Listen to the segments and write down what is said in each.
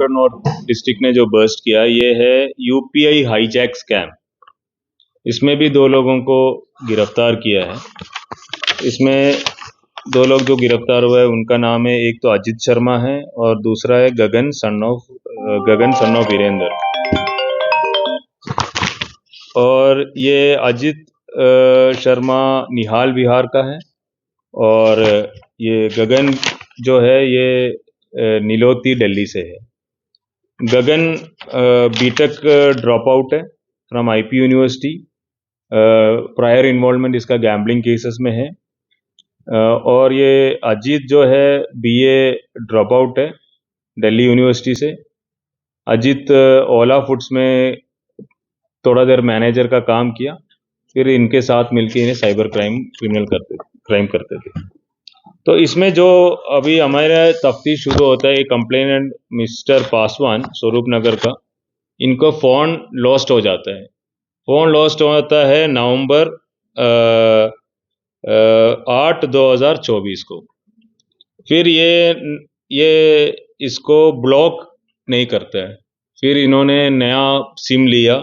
Outer north district ने जो burst किया ये है यूपीआई हाईजैक स्कैम। इसमें भी 2 लोगों को गिरफ्तार किया है। इसमें 2 लोग जो गिरफ्तार हुए हैं उनका नाम है, एक तो अजित शर्मा है और दूसरा है गगन सन ऑफ वीरेंद्र। और ये अजित शर्मा निहाल बिहार का है और ये गगन जो है ये नीलोती दिल्ली से है। गगन बीटेक ड्रॉप आउट है from IP university. Prior involvement इसका गैम्बलिंग केसेस में है। और ये अजीत जो है बीए ड्रॉप आउट है दिल्ली यूनिवर्सिटी से। अजीत ओला फूड्स में थोड़ा देर मैनेजर का काम किया, फिर इनके साथ मिलकर इन्हें साइबर क्राइम करते थे। तो इसमें जो अभी हमारे तफ्तीश शुरू होता है, एक कंप्लेनेंट मिस्टर पासवान स्वरूप नगर का, इनको फ़ोन लॉस्ट हो जाता है। फ़ोन लॉस्ट होता है नवंबर 8 2024 को। फिर ये इसको ब्लॉक नहीं करता है। फिर इन्होंने नया सिम लिया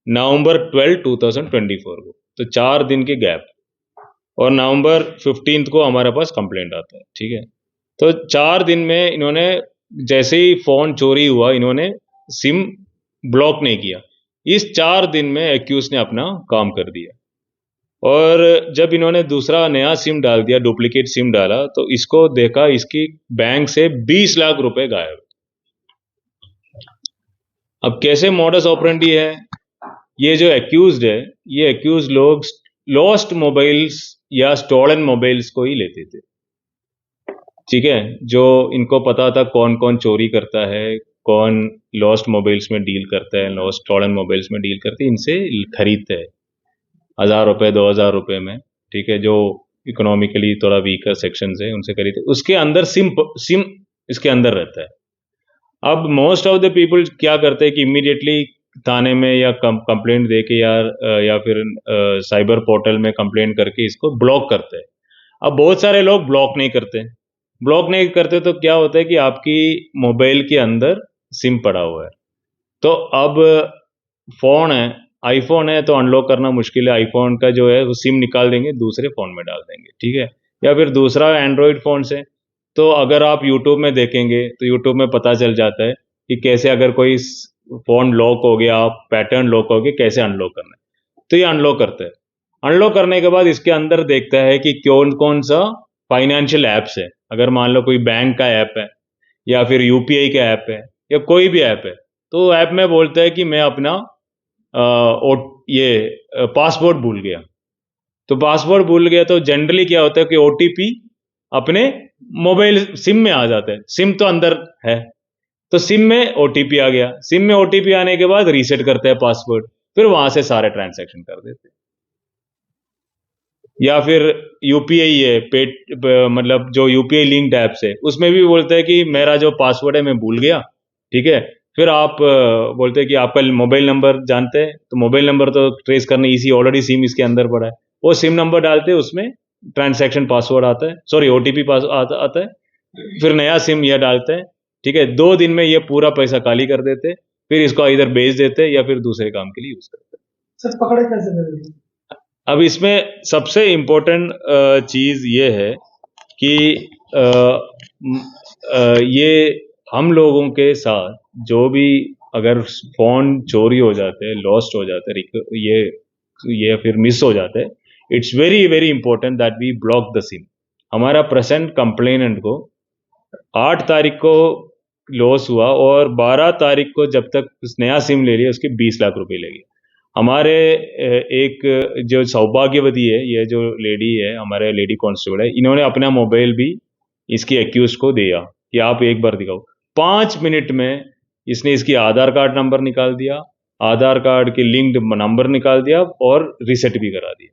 नवंबर 12 2024 को, तो 4 दिन के गैप, और नवंबर 15 को हमारे पास कंप्लेंट आता है। ठीक है, तो 4 दिन में इन्होंने जैसे ही फ़ोन चोरी हुआ इन्होंने सिम ब्लॉक नहीं किया। इस 4 दिन में एक्यूज ने अपना काम कर दिया। और जब इन्होंने दूसरा नया सिम डाल दिया, डुप्लीकेट सिम डाला, तो इसको देखा इसकी बैंक से 20 लाख रुपए गायब। अब कैसे मॉडस ऑपरेंडी है, ये जो एक्यूज्ड है, ये एक्यूज लोग लॉस्ट मोबाइल्स या स्टोलन मोबाइल्स को ही लेते थे। ठीक है, जो इनको पता था कौन कौन चोरी करता है, कौन लॉस्ट मोबाइल्स में डील करता है, लॉस्ट स्टोलन मोबाइल्स में डील करते, इनसे खरीदते हैं 1000 रुपये 2000 रुपये में। ठीक है, जो इकोनॉमिकली थोड़ा वीकर सेक्शंस है उनसे खरीदते। उसके अंदर सिम इसके अंदर रहता है। अब मोस्ट ऑफ द पीपल क्या करते हैं कि इमीडिएटली थाने में या कंप्लेंट दे के या फिर साइबर पोर्टल में कंप्लेंट करके इसको ब्लॉक करते हैं। अब बहुत सारे लोग ब्लॉक नहीं करते तो क्या होता है कि आपकी मोबाइल के अंदर सिम पड़ा हुआ है। तो अब फ़ोन है, आईफोन है, तो अनलॉक करना मुश्किल है। आईफोन का जो है वो सिम निकाल देंगे, दूसरे फ़ोन में डाल देंगे। ठीक है, या फिर दूसरा एंड्रॉयड फ़ोन से, तो अगर आप यूट्यूब में देखेंगे तो यूट्यूब में पता चल जाता है कि कैसे अगर कोई फ़ोन लॉक हो गया, पैटर्न लॉक हो गया, कैसे अनलॉक करना है। तो ये अनलॉक करता है। अनलॉक करने के बाद इसके अंदर देखता है कि कौन सा फाइनेंशियल ऐप्स है। अगर मान लो कोई बैंक का ऐप है या फिर यूपीआई का ऐप है या कोई भी ऐप है, तो ऐप में बोलता है कि मैं अपना पासवर्ड भूल गया। तो पासवर्ड भूल गया तो जनरली क्या होता है कि ओटीपी अपने मोबाइल सिम में आ जाता है। सिम तो अंदर है, तो सिम में ओटीपी आ गया। सिम में ओटीपी आने के बाद रीसेट करते हैं पासवर्ड, फिर वहां से सारे ट्रांजैक्शन कर देते हैं। या फिर यूपीआई है, मतलब जो यूपीआई लिंक्ड ऐप्स है, उसमें भी बोलते हैं कि मेरा जो पासवर्ड है मैं भूल गया। ठीक है, फिर आप बोलते हैं कि आपका मोबाइल नंबर जानते हैं, तो मोबाइल नंबर तो ट्रेस करना इजी, ऑलरेडी सिम इसके अंदर पड़ा है। वो सिम नंबर डालते हैं, उसमें ट्रांजैक्शन पासवर्ड आता है, सॉरी ओटीपी आता है, फिर नया सिम यह डालते हैं। ठीक है, 2 दिन में ये पूरा पैसा खाली कर देते हैं, फिर इसको इधर बेच देते हैं या फिर दूसरे काम के लिए यूज करते हैं। सर पकड़े कैसे गए? अब इसमें सबसे इम्पोर्टेंट चीज़ ये है कि ये हम लोगों के साथ जो भी अगर फ़ोन चोरी हो जाते हैं, लॉस्ट हो जाते हैं, ये फिर मिस हो जाते हैं, it's very very important that we block the SIM. हमारा प्रेजेंट कंप्लेनेंट को 8 तारीख को लॉस हुआ और 12 तारीख को जब तक नया सिम ले लिया उसके 20 लाख रुपए ले गए। हमारे एक जो सौभाग्यवती है, ये जो लेडी है, हमारे लेडी कांस्टेबल है, इन्होंने अपना मोबाइल भी इसकी एक्यूज को दिया कि आप एक बार दिखाओ। 5 मिनट में इसने इसकी आधार कार्ड नंबर निकाल दिया, आधार कार्ड के लिंक्ड नंबर निकाल दिया और रीसेट भी करा दिया।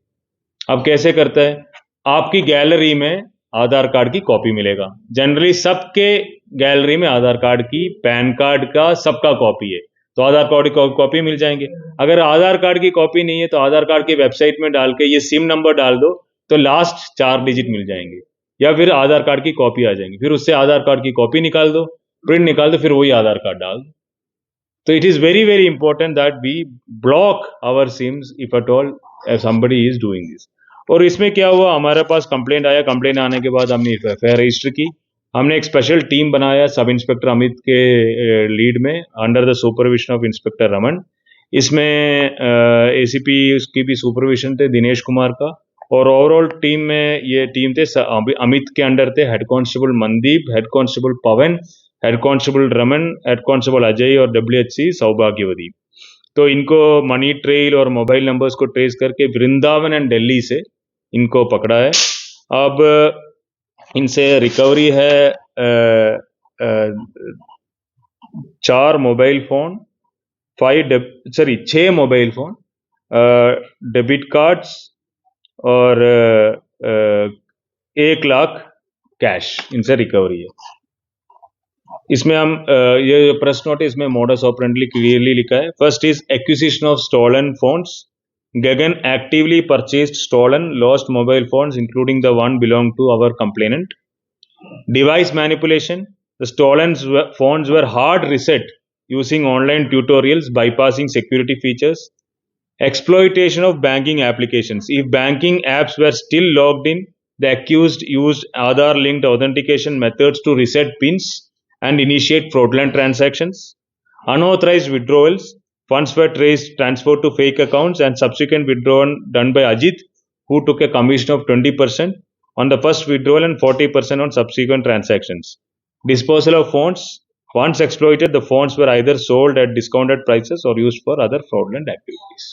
अब कैसे करता है, आपकी गैलरी में आधार कार्ड की कॉपी मिलेगा। जनरली सबके गैलरी में आधार कार्ड की, पैन कार्ड का, सबका कॉपी है, तो आधार कार्ड की कॉपी मिल जाएंगे। अगर आधार कार्ड की कॉपी नहीं है तो आधार कार्ड की वेबसाइट में डाल के ये सिम नंबर डाल दो तो लास्ट 4 डिजिट मिल जाएंगे, या फिर आधार कार्ड की कॉपी आ जाएंगी। फिर उससे आधार कार्ड की कॉपी निकाल दो, प्रिंट निकाल दो, फिर वही आधार कार्ड डाल दो। तो it is very very important that we block our SIMs if at all somebody is doing this. और इसमें क्या हुआ, हमारे पास कंप्लेंट आया, कंप्लेंट आने के बाद हमने एफआईआर रजिस्टर की। हमने एक स्पेशल टीम बनाया सब इंस्पेक्टर अमित के लीड में, under the supervision of inspector Raman. इसमें एसीपी उसकी भी सुपरविजन थे, दिनेश कुमार का। और ओवरऑल टीम में ये टीम थे अमित के अंडर थे head constable Mandeep, head constable Pawan, head constable Raman, head constable Ajay और डब्ल्यूएचसी सौभाग्यवती। तो इनको मनी ट्रेल और मोबाइल नंबर्स को ट्रेस करके वृंदावन एंड दिल्ली से इनको पकड़ा है। अब इनसे रिकवरी है 4 mobile phone, 6 mobile phone, debit cards और 1 लाख कैश इनसे रिकवरी है। इसमें हम ये प्रेस नोट है, इसमें मोडस ऑपरेंडी क्लियरली लिखा है। First is acquisition of stolen phones. Gagan actively purchased stolen, lost mobile phones, including the one belonging to our complainant. Device manipulation. The stolen phones were hard reset using online tutorials, bypassing security features. Exploitation of banking applications. If banking apps were still logged in, the accused used Aadhaar-linked authentication methods to reset PINs and initiate fraudulent transactions. Unauthorized withdrawals. Funds were transferred to fake accounts and subsequent withdrawal done by Ajit, who took a commission of 20% on the first withdrawal and 40% on subsequent transactions. Disposal of phones. Once exploited, the phones were either sold at discounted prices or used for other fraudulent activities.